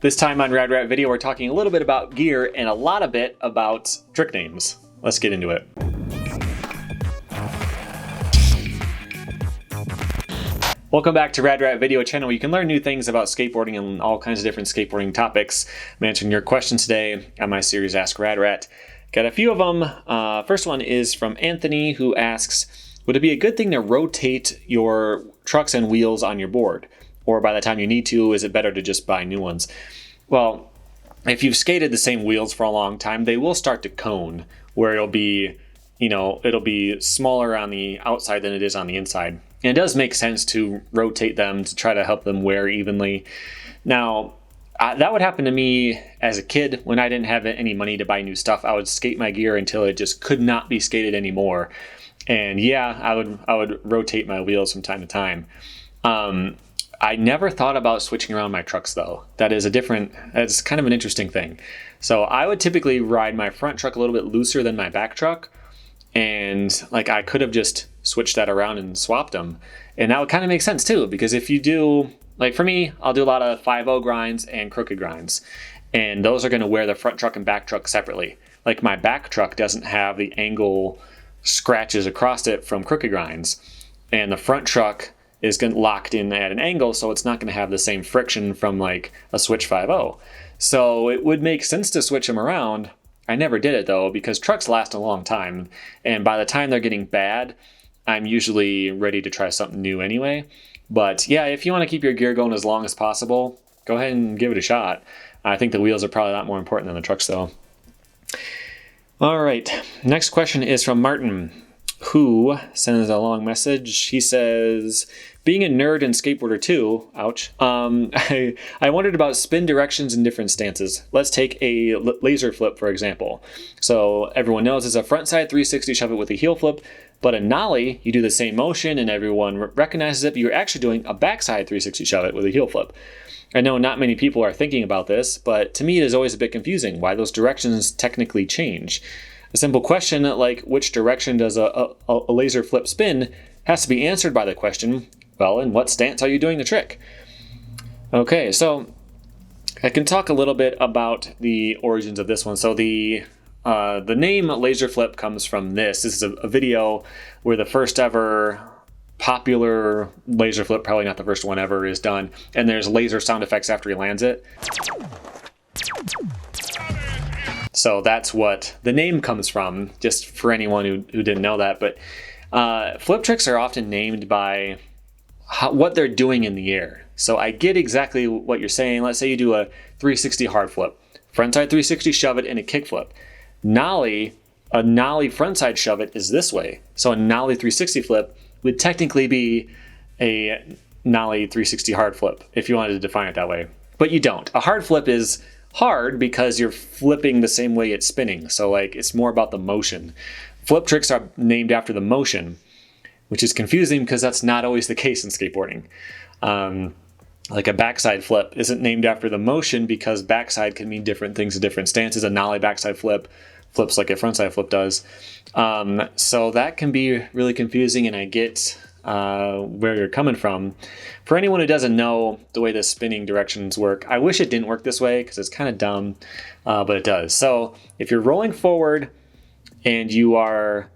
This time on Rad Rat Video, we're talking a little bit about gear and a lot of it about trick names. Let's get into it. Welcome back to Rad Rat Video channel, where you can learn new things about skateboarding and all kinds of different skateboarding topics. I'm answering your questions today on my series Ask Rad Rat. Got a few of them. First one is from Anthony, who asks, would it be a good thing to rotate your trucks and wheels on your board? Or by the time you need to, is it better to just buy new ones? Well, if you've skated the same wheels for a long time, they will start to cone, where it'll be, it'll be smaller on the outside than it is on the inside. And it does make sense to rotate them to try to help them wear evenly. Now, that would happen to me as a kid when I didn't have any money to buy new stuff. I would skate my gear until it just could not be skated anymore. And yeah, I would rotate my wheels from time to time. I never thought about switching around my trucks though. That's kind of an interesting thing. So I would typically ride my front truck a little bit looser than my back truck. And I could have just switched that around and swapped them. And that would kind of make sense too, because if you do, for me, I'll do a lot of 5/0 grinds and crooked grinds. And those are going to wear the front truck and back truck separately. My back truck doesn't have the angle scratches across it from crooked grinds. And the front truck is locked in at an angle, so it's not going to have the same friction from a switch 5/0. So it would make sense to switch them around. I never did it though, because trucks last a long time, and by the time they're getting bad, I'm usually ready to try something new anyway. But yeah, if you want to keep your gear going as long as possible, go ahead and give it a shot. I think the wheels are probably a lot more important than the trucks though. All right, next question is from Martin, who sends a long message. He says, being a nerd and skateboarder too, ouch, I wondered about spin directions in different stances. Let's take a laser flip, for example. So everyone knows it's a frontside 360 shove it with a heel flip, but a nollie, you do the same motion and everyone recognizes it, but you're actually doing a backside 360 shove it with a heel flip. I know not many people are thinking about this, but to me it is always a bit confusing why those directions technically change. A simple question like which direction does a laser flip spin has to be answered by the question, well, in what stance are you doing the trick? Okay, so I can talk a little bit about the origins of this one. So the name laser flip comes from this. This is a video where the first ever popular laser flip, probably not the first one ever, is done, and there's laser sound effects after he lands it. So that's what the name comes from, just for anyone who didn't know that. But flip tricks are often named by what they're doing in the air. So I get exactly what you're saying. Let's say you do a 360 hard flip, frontside 360 shove it, and a kick flip. A nollie frontside shove it is this way. So a nollie 360 flip would technically be a nollie 360 hard flip if you wanted to define it that way. But you don't. A hard flip is hard because you're flipping the same way it's spinning. So it's more about the motion. Flip tricks are named after the motion, which is confusing because that's not always the case in skateboarding. A backside flip isn't named after the motion because backside can mean different things in different stances. A nollie backside flip flips like a frontside flip does. So that can be really confusing, and I get where you're coming from. For anyone who doesn't know the way the spinning directions work, I wish it didn't work this way because it's kind of dumb, but it does. So if you're rolling forward and you are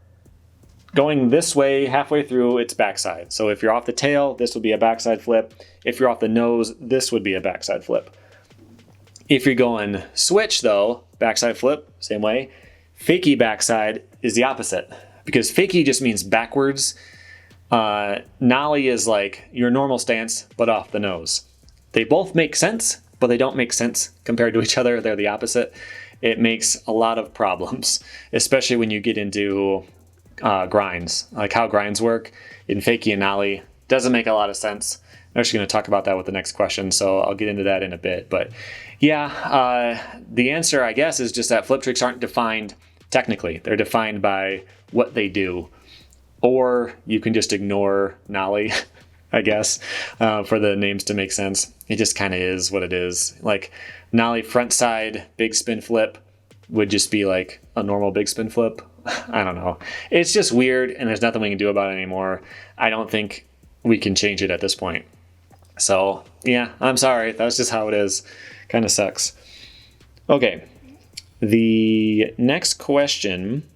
going this way halfway through, it's backside. So if you're off the tail, this would be a backside flip. If you're off the nose, this would be a backside flip. If you're going switch though, backside flip, same way. Fakie backside is the opposite, because fakie just means backwards. Nollie is your normal stance, but off the nose. They both make sense, but they don't make sense compared to each other. They're the opposite. It makes a lot of problems, especially when you get into grinds, how grinds work in fakie and nollie. Doesn't make a lot of sense. I'm actually going to talk about that with the next question, so I'll get into that in a bit. But yeah, the answer, I guess, is just that flip tricks aren't defined technically. They're defined by what they do. Or you can just ignore nollie, I guess, for the names to make sense. It just kind of is what it is. Nollie frontside big spin flip would just be a normal big spin flip. I don't know. It's just weird, and there's nothing we can do about it anymore. I don't think we can change it at this point. So yeah, I'm sorry. That's just how it is. Kind of sucks. Okay, the next question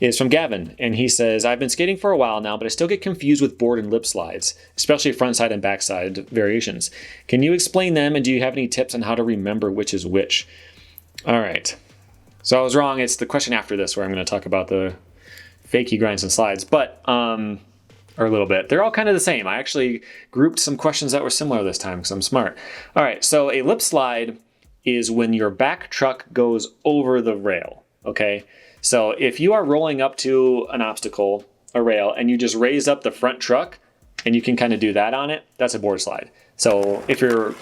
is from Gavin, and he says, I've been skating for a while now, but I still get confused with board and lip slides, especially frontside and backside variations. Can you explain them, and do you have any tips on how to remember which is which? All right. So I was wrong. It's the question after this where I'm going to talk about the fakie grinds and slides, but or a little bit. They're all kind of the same. I actually grouped some questions that were similar this time because I'm smart. All right. So a lip slide is when your back truck goes over the rail. Okay. So if you are rolling up to an obstacle, a rail, and you just raise up the front truck and you can kind of do that on it, that's a board slide. So if you're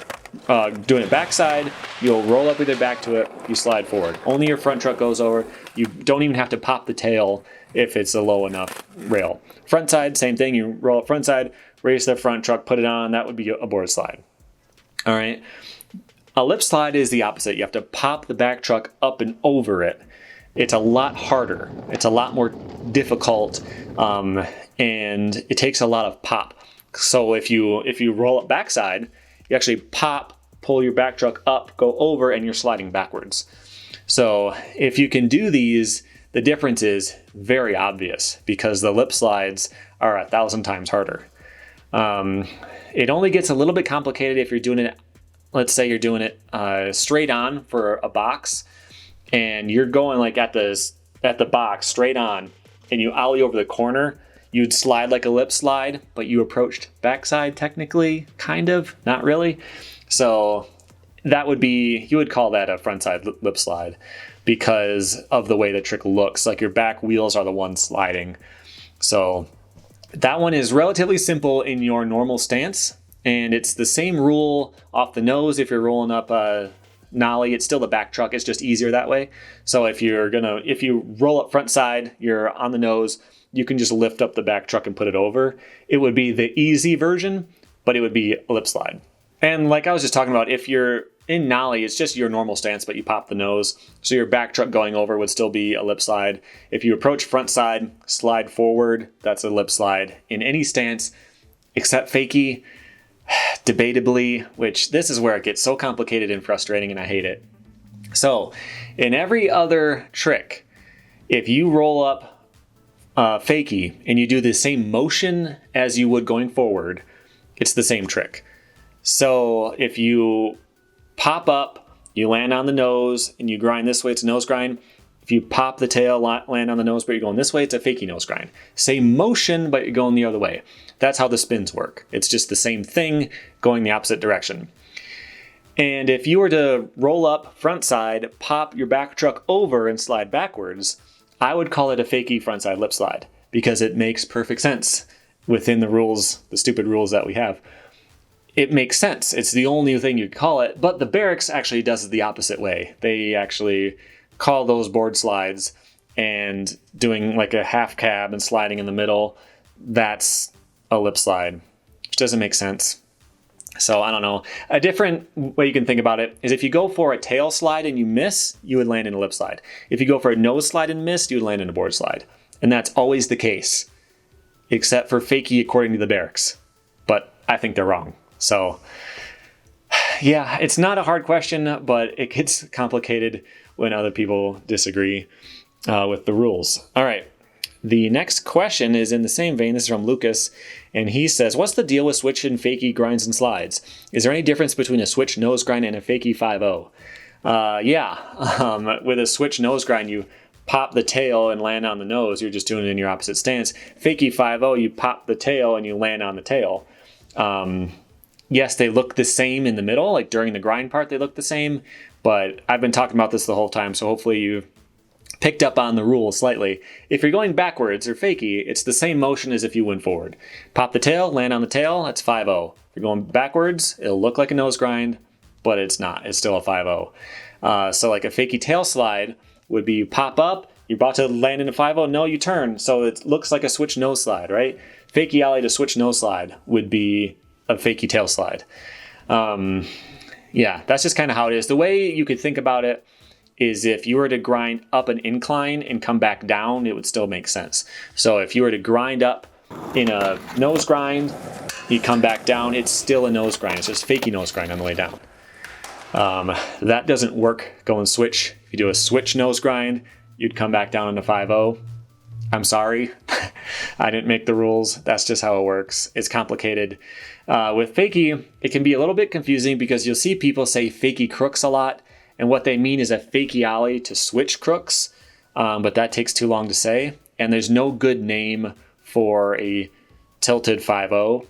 doing it backside, you'll roll up with your back to it, you slide forward. Only your front truck goes over. You don't even have to pop the tail if it's a low enough rail. Front side, same thing. You roll up front side, raise the front truck, put it on. That would be a board slide. All right. A lip slide is the opposite. You have to pop the back truck up and over it. It's a lot harder. It's a lot more difficult, and it takes a lot of pop. So if you roll up backside, you actually pop, pull your back truck up, go over, and you're sliding backwards. So if you can do these, the difference is very obvious because the lip slides are 1,000 times harder. It only gets a little bit complicated if you're doing it, let's say you're doing it straight on for a box, and you're going like at the box straight on, and you ollie over the corner. You'd slide like a lip slide, but you approached backside technically, kind of, not really. So that would be, you would call that a frontside lip slide because of the way the trick looks. Like your back wheels are the ones sliding. So that one is relatively simple in your normal stance, and it's the same rule off the nose if you're rolling up a nollie. It's still the back truck. It's just easier that way. So if you roll up front side, you're on the nose, you can just lift up the back truck and put it over. It would be the easy version, but it would be a lip slide. And like I was just talking about, if you're in nollie, it's just your normal stance, but you pop the nose. So your back truck going over would still be a lip slide. If you approach front side, slide forward, that's a lip slide in any stance except fakie, debatably, which this is where it gets so complicated and frustrating and I hate it. So in every other trick, if you roll up fakie and you do the same motion as you would going forward, it's the same trick. So if you pop up, you land on the nose and you grind this way, it's a nose grind. If you pop the tail, land on the nose, but you're going this way, it's a fakie nose grind. Same motion, but you're going the other way. That's how the spins work. It's just the same thing going the opposite direction. And if you were to roll up front side, pop your back truck over and slide backwards, I would call it a fakie frontside lip slide because it makes perfect sense within the rules, the stupid rules that we have. It makes sense. It's the only thing you call it, but the barracks actually does it the opposite way. They actually call those board slides, and doing like a half cab and sliding in the middle, that's a lip slide, which doesn't make sense. So I don't know. A different way you can think about it is if you go for a tail slide and you miss, you would land in a lip slide. If you go for a nose slide and miss, you would land in a board slide. And that's always the case, except for fakie according to the barracks. But I think they're wrong. So yeah, it's not a hard question, but it gets complicated when other people disagree with the rules. All right. The next question is in the same vein. This is from Lucas, and he says, what's the deal with switch and fakie grinds and slides? Is there any difference between a switch nose grind and a fakie 5-0? With a switch nose grind, you pop the tail and land on the nose. You're just doing it in your opposite stance. Fakie 5-0, you pop the tail and you land on the tail. Yes, they look the same in the middle, like during the grind part, they look the same, but I've been talking about this the whole time, so hopefully you picked up on the rule slightly. If you're going backwards or fakie, it's the same motion as if you went forward. Pop the tail, land on the tail, that's 5-0. If you're going backwards, it'll look like a nose grind, but it's not. It's still a 5-0. So like a fakie tail slide would be you pop up, you're about to land in a 5-0, no, you turn. So it looks like a switch nose slide, right? Fakie ollie to switch nose slide would be a fakie tail slide. Yeah, that's just kind of how it is. The way you could think about it is if you were to grind up an incline and come back down, it would still make sense. So if you were to grind up in a nose grind, you come back down, it's still a nose grind. It's just fakie nose grind on the way down. That doesn't work going switch. If you do a switch nose grind, you'd come back down into 5-0. I'm sorry. I didn't make the rules. That's just how it works. It's complicated. With fakie, it can be a little bit confusing because you'll see people say fakie crooks a lot, and what they mean is a fakie ollie to switch crooks, but that takes too long to say, and there's no good name for a tilted 5-0.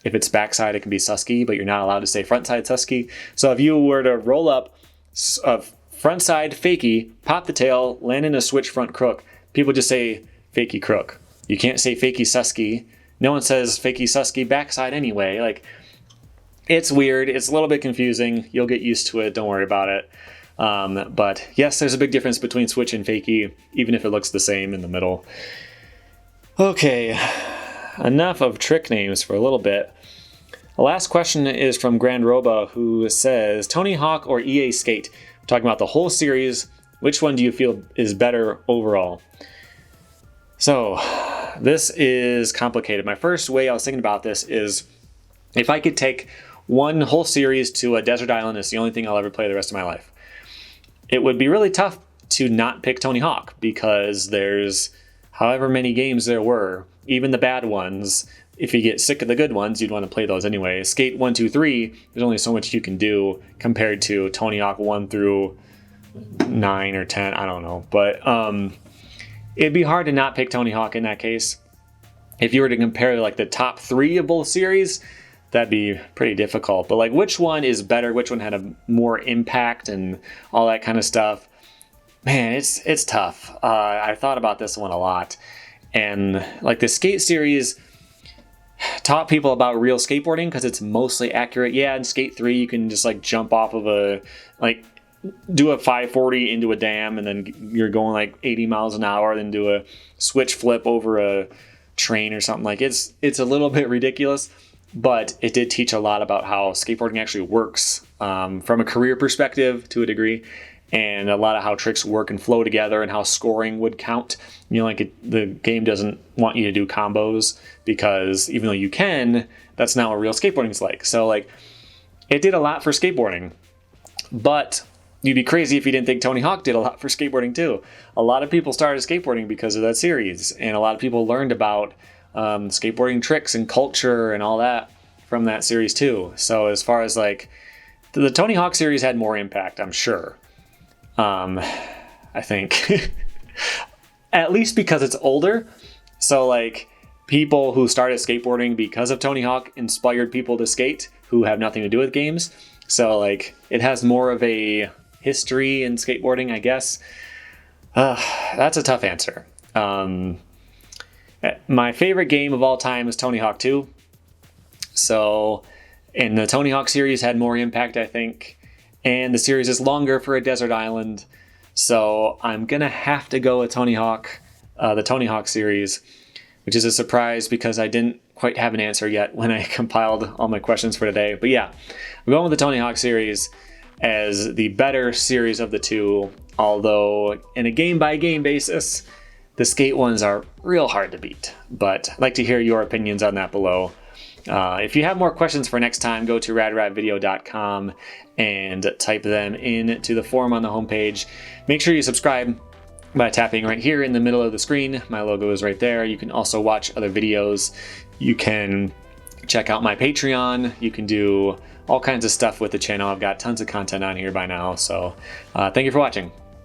If it's backside, it can be susky, but you're not allowed to say frontside susky. So if you were to roll up a frontside fakie, pop the tail, land in a switch front crook, people just say fakie crook. You can't say fakie susky. No one says fakie susky backside anyway. Like, it's weird. It's a little bit confusing. You'll get used to it. Don't worry about it. But yes, there's a big difference between switch and fakie, even if it looks the same in the middle. Okay, enough of trick names for a little bit. The last question is from Grand Roba, who says, Tony Hawk or EA Skate? We're talking about the whole series. Which one do you feel is better overall? So, this is complicated. My first way I was thinking about this is, if I could take one whole series to a desert island, it's the only thing I'll ever play the rest of my life. It would be really tough to not pick Tony Hawk, because there's however many games there were, even the bad ones. If you get sick of the good ones, you'd want to play those anyway. Skate 1, 2, 3, there's only so much you can do compared to Tony Hawk 1 through 9 or 10, I don't know. But it'd be hard to not pick Tony Hawk in that case. If you were to compare like the top 3 of both series, that'd be pretty difficult. But like, which one is better? Which one had a more impact and all that kind of stuff? Man, it's tough. I thought about this one a lot. And like, the Skate series taught people about real skateboarding because it's mostly accurate. Yeah, in Skate 3, you can just like jump off of do a 540 into a dam, and then you're going like 80 miles an hour, then do a switch flip over a train or something. Like, it's a little bit ridiculous, but it did teach a lot about how skateboarding actually works from a career perspective to a degree, and a lot of how tricks work and flow together, and how scoring would count. You know, like, the game doesn't want you to do combos, because even though you can, that's not what real skateboarding is like. So like, it did a lot for skateboarding, but you'd be crazy if you didn't think Tony Hawk did a lot for skateboarding too. A lot of people started skateboarding because of that series, and a lot of people learned about skateboarding tricks and culture and all that from that series too. So as far as like, the Tony Hawk series had more impact, I'm sure. I think at least because it's older. So like, people who started skateboarding because of Tony Hawk inspired people to skate who have nothing to do with games. So like, it has more of a history in skateboarding, I guess. That's a tough answer. My favorite game of all time is Tony Hawk 2. So, and the Tony Hawk series had more impact, I think. And the series is longer for a desert island. So I'm gonna have to go with Tony Hawk, the Tony Hawk series, which is a surprise because I didn't quite have an answer yet when I compiled all my questions for today. But yeah, I'm going with the Tony Hawk series as the better series of the two, although in a game-by-game basis, the skate ones are real hard to beat. But I'd like to hear your opinions on that below. If you have more questions for next time, go to radratvideo.com and type them into the forum on the homepage. Make sure you subscribe by tapping right here in the middle of the screen. My logo is right there. You can also watch other videos. You can check out my Patreon. You can do all kinds of stuff with the channel. I've got tons of content on here by now. So thank you for watching.